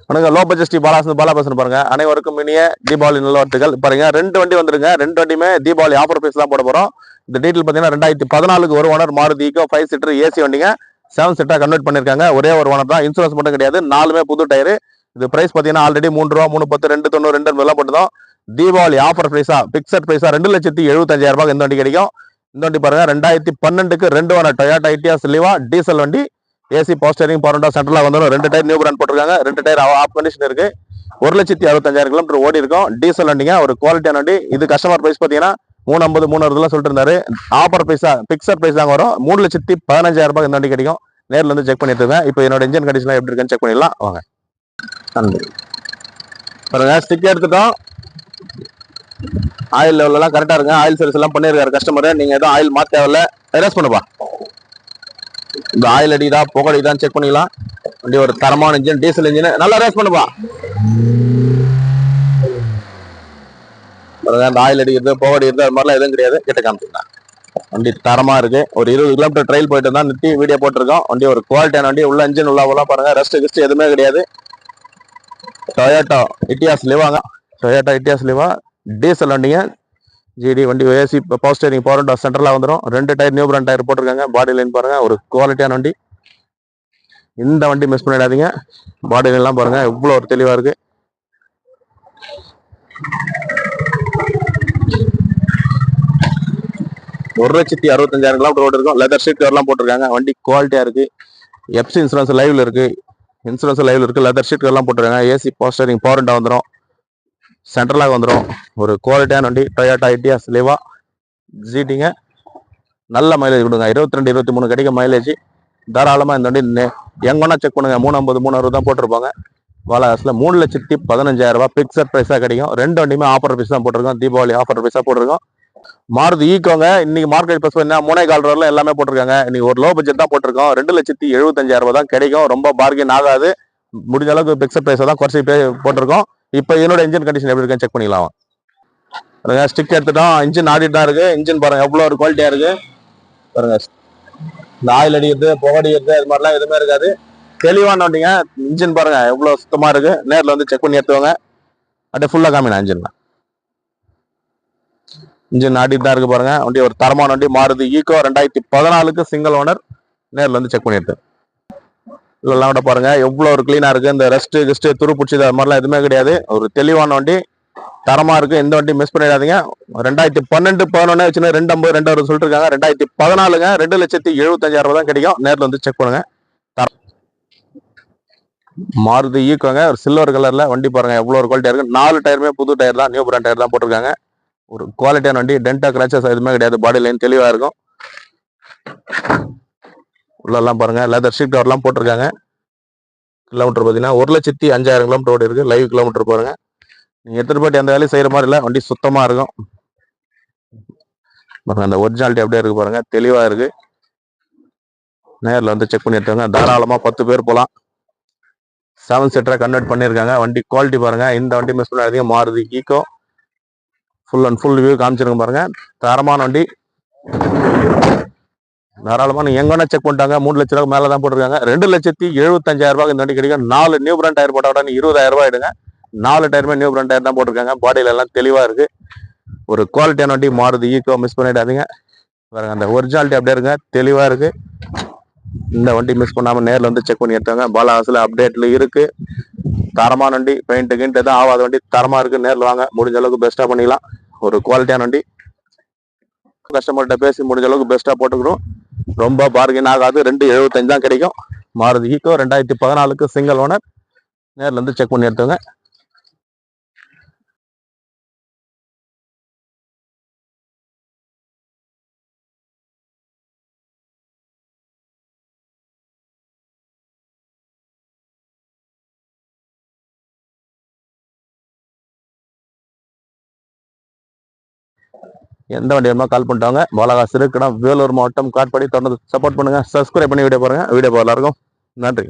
உனக்கு low budget Bala பேசுன்னு பாருங்க. அனைவருக்கும் இனிய தீபாவளி நல்வாழ்த்துக்கள். பாருங்க 2 வண்டி வந்துருங்க. 2 வண்டியுமே தீபாவளி ஆஃபர் பிரைஸ் தான் போட போறோம். இந்த டீட்டெயில் பார்த்தீங்கன்னா 2014 ஒரு owner Maruti Eeco 5 seater AC வண்டிங்க. 7 சீட்டா கன்வெர்ட் பண்ணிருக்காங்க. ஒரே ஒரு ஓனர் தான். இன்சூரன்ஸ் மட்டும் கிடையாது. 4மே புது டயர். இது பிரைஸ் பார்த்தீங்கன்னா ஆல்ரெடி 3 ரூபா 310 290 2 எல்லாம் போட்டுதான். தீபாவளி ஆஃபர் பிரைஸா பிக்சட் பிரைஸா 2,75,000 இந்த வண்டி கிடைக்கும். இந்த வண்டி பாருங்க 2012க்கு 2 owner Toyota Etios Liva diesel வண்டி. AC power steering power window சென்ட்ரலா வந்துடும். 2 டயர் நியூ பிராண்ட் போட்டிருக்காங்க. 2 டயர் ஆஃப் கண்டிஷன் இருக்கு. 1,65,000 கிலோமீட்டர் ஓடி இருக்கும். டீசல் வண்டிங்க. ஒரு குவாலிட்டியான வண்டி. இது கஸ்டமர் பிரைஸ் பாத்தீங்கன்னா 350 360 சொல்லிட்டு இருந்தாரு. ஆஃபர் பிரைஸா பிக்சர் பிரைஸ் தான் வரும். 3,15,000 இந்த வண்டி கிடைக்கும். நேரில் வந்து செக் பண்ணிட்டு இருக்கேன். இப்போ என்னோட இன்ஜின் கண்டிஷன் எப்படி இருக்குன்னு செக் பண்ணிடலாம் வாங்க. பாருங்க ஸ்டிக் எடுத்துட்டோம். ஆயில் லெவல் எல்லாம் கரெக்டா இருங்க. ஆயில் சர்வீஸ் எல்லாம் பண்ணிருக்காரு கஸ்டமர். நீங்க எதுவும் ஆயில் மாத்த தேவையில்ல. எரேஸ் பண்ணுப்பா. இந்த ஆயில் அடிதா புகடிதான் செக் பண்ணிக்கலாம். வண்டி ஒரு தரமான இன்ஜின் டீசல் இன்ஜின். நல்லா ரேஸ் பண்ணுப்பா. அந்த ஆயில் அடிக்கிறது புகடிக்கிறது அது மாதிரிலாம் எதுவும் கிடையாது. கிட்ட காமிச்சிருந்தேன். வண்டி தரமா இருக்கு. ஒரு 20 கிலோமீட்டர் ட்ரையல் போயிட்டு தான் நிறுத்தி வீடியோ போட்டிருக்கோம். வண்டி ஒரு குவாலிட்டியான வண்டி. உள்ள இன்ஜின் உள்ள பாருங்க. ரெஸ்ட் கிஸ்ட் எதுவுமே கிடையாது. டொயோட்டா இட்டியாஸ் லிவாங்க. டொயோட்டா இட்டியாஸ் லிவா டீசல் வண்டிங்க. ஜிடி வண்டி AC power steering power window சென்டர்ல வந்துடும். 2 டயர் நியூ பிராண்ட் டயர் போட்டிருக்காங்க. பாடி லைன் பாருங்க. ஒரு குவாலிட்டியான வண்டி. இந்த வண்டி மிஸ் பண்ணிடாதீங்க. பாடி லைன் எல்லாம் பாருங்க எவ்வளவு ஒரு தெளிவா இருக்கு. ₹1,65,000 கிலோமீட்டர் ரோடு இருக்கும். லெதர் ஷீட் கவர்லாம் போட்டிருக்காங்க. வண்டி குவாலிட்டியா இருக்கு. எஃப்சி இன்சூரன்ஸ் லைவ்ல இருக்கு. இன்சூரன்ஸ் லைவ்ல இருக்கு. லெதர் ஷீட் கவர்லாம் போட்டிருக்காங்க. AC power steering power window வந்துடும். சென்ட்ரலாக வந்துடும். ஒரு குவாலிட்டியான வண்டி. Toyota Etios லிவா ஜிடிங்க. நல்ல மைலேஜ் கொடுங்க. 22 23 கிடைக்கும் மைலேஜ். தாராளமாக இந்த வண்டி எங்கன்னா செக் பண்ணுங்க. 350 360 தான் போட்டிருப்பாங்க. வாலாகாசில் 3,15,000 பிக்சட் பிரைஸாக கிடைக்கும். 2 வண்டியுமே ஆஃபர் பிரைஸ் தான் போட்டிருக்கோம். தீபாவளி ஆஃபர் பிரைஸாக போட்டிருக்கோம். மாருதி ஈக்கோங்க. இன்னைக்கு மார்க்கெட் பிரைஸ் என்ன 3,4 எல்லாமே போட்டிருக்காங்க. இன்னைக்கு ஒரு லோ பட்ஜெட் தான் போட்டிருக்கோம். 2,75,000 தான் கிடைக்கும். ரொம்ப பார்கெயின் ஆகாது. முடிஞ்ச அளவுக்கு பிக்சட் பிரைஸை தான் குறைச்சி போட்டிருக்கோம். இப்போ என்னோட இன்ஜின் கண்டிஷன் எப்படி இருக்குன்னு செக் பண்ணிக்கலாம். ஸ்டிக் எடுத்துட்டோம். இன்ஜின் ஆடிட்டு தான் இருக்கு. இன்ஜின் பாருங்க எவ்வளோ ஒரு குவாலிட்டியா இருக்கு பாருங்க. இந்த ஆயில் அடிக்கிறது புகடிக்கிறது அது மாதிரிலாம் எதுவுமே இருக்காது. தெளிவான வண்டிங்க. இன்ஜின் பாருங்க எவ்வளவு சுத்தமா இருக்கு. நேரில் வந்து செக் பண்ணி எடுத்துவாங்க. அப்படியே ஃபுல்லா காமினா இன்ஜின் ஆடிட்டு தான் இருக்கு பாருங்க. வண்டி ஒரு தரமான வண்டி. மாருதி ஈகோ 2014க்கு சிங்கிள் ஓனர். நேரில் வந்து செக் பண்ணி எடுத்து இதெல்லாம் கூட பாருங்க எவ்வளவு ஒரு கிளீனா இருக்கு. இந்த ரெஸ்ட் கிஸ்ட் துருப்பிடிச்சது அது மாதிரிலாம் எதுவுமே கிடையாது. ஒரு தெளிவான வண்டி. தரமா இருக்கு. இந்த வண்டி மிஸ் பண்ணிடாதீங்க. 2012 11 வச்சுன்னா 250 260 சொல்லிட்டு இருக்காங்க. 2014ங்க 2,75,000 தான் கிடைக்கும். நேரில் வந்து செக் பண்ணுங்க. மாருதி ஈக்கோங்க. ஒரு சில்வர் கலர்ல வண்டி பாருங்க எவ்வளவு ஒரு குவாலிட்டியா இருக்கு. 4 டயருமே புது டயர் தான். நியூ பிராண்ட் டயர் தான் போட்டிருக்காங்க. ஒரு குவாலிட்டியான வண்டி. டென்டா கிராச்சஸ் எதுவுமே கிடையாது. பாடி லைன் தெளிவா இருக்கும். உள்ளெல்லாம் பாருங்க லெதர் ஷீட் கவர்லாம் போட்டிருக்காங்க. கிலோமீட்டர் பார்த்தீங்கன்னா 1,05,000 கிலோமீட்டர் ஓடி இருக்கு. லைவ் கிலோமீட்டர் பாருங்க. நீங்க எடுத்துட்டு போயிட்டு எந்த வேலையும் செய்யற மாதிரி இல்லை. வண்டி சுத்தமா இருக்கும். அந்த ஒரிஜினாலிட்டி அப்படியே இருக்கு பாருங்க. தெளிவா இருக்கு. நேரில் வந்து செக் பண்ணி எடுத்தாங்க. தாராளமா 10 பேர் போகலாம். 7 சீட்டரா கன்வெர்ட் பண்ணியிருக்காங்க. வண்டி குவாலிட்டி பாருங்க. இந்த வண்டி மிஸ் பண்ணாதீங்க. Maruti Eeco full and full view காமிச்சிருங்க பாருங்க. தரமான வண்டி. தாராளமா நீங்க எங்கன்னா செக் பண்ணிட்டாங்க. 3 லட்ச ரூபாய் மேல தான் போட்டிருக்காங்க. 2,75,000 இந்த வண்டி கிடைக்கும். 4 நியூ பிராண்ட் டயர் போட்டா 20,000 ஆயிடுங்க. 4 டயருமே நியூ பிராண்ட் டயர் தான் போட்டிருக்காங்க. பாடியில எல்லாம் தெளிவா இருக்கு. ஒரு குவாலிட்டியான வண்டி. மாருதி ஈகோ மிஸ் பண்ணிடாதீங்க. பாருங்க அந்த ஒரிஜினாலிட்டி அப்படியே இருங்க. தெளிவா இருக்கு. இந்த வண்டி மிஸ் பண்ணாம நேரில் வந்து செக் பண்ணி எடுத்தாங்க. பாலாகாசில் அப்டேட்ல இருக்கு. தரமான வண்டி. பெயிண்ட் கிண்ட் எதுவும் ஆகாத வண்டி. தரமா இருக்கு. நேரில் வாங்க. முடிஞ்ச அளவுக்கு பெஸ்டா பண்ணிக்கலாம். ஒரு குவாலிட்டியான வண்டி. கஸ்டமர்கிட்ட பேசி முடிஞ்ச அளவுக்கு பெஸ்டா போட்டுக்கிறோம். ரொம்ப பார்கெயின் ஆகாது. 2,75 தான் கிடைக்கும். மாருதி ஈகோ 2014க்கு சிங்கிள் ஓனர். நேரில் வந்து செக் பண்ணி எடுத்துங்க. எந்த வண்டி வேணுமோ கால் பண்ணிட்டாங்க. பாலாகாசி இருக்கணும். வேலூர் மாவட்டம் காட்பாடி. தொடர்ந்து சப்போர்ட் பண்ணுங்க. சப்ஸ்கிரைப் பண்ணி வீடியோ பாருங்க. வீடியோ எல்லாருக்கும் நன்றி.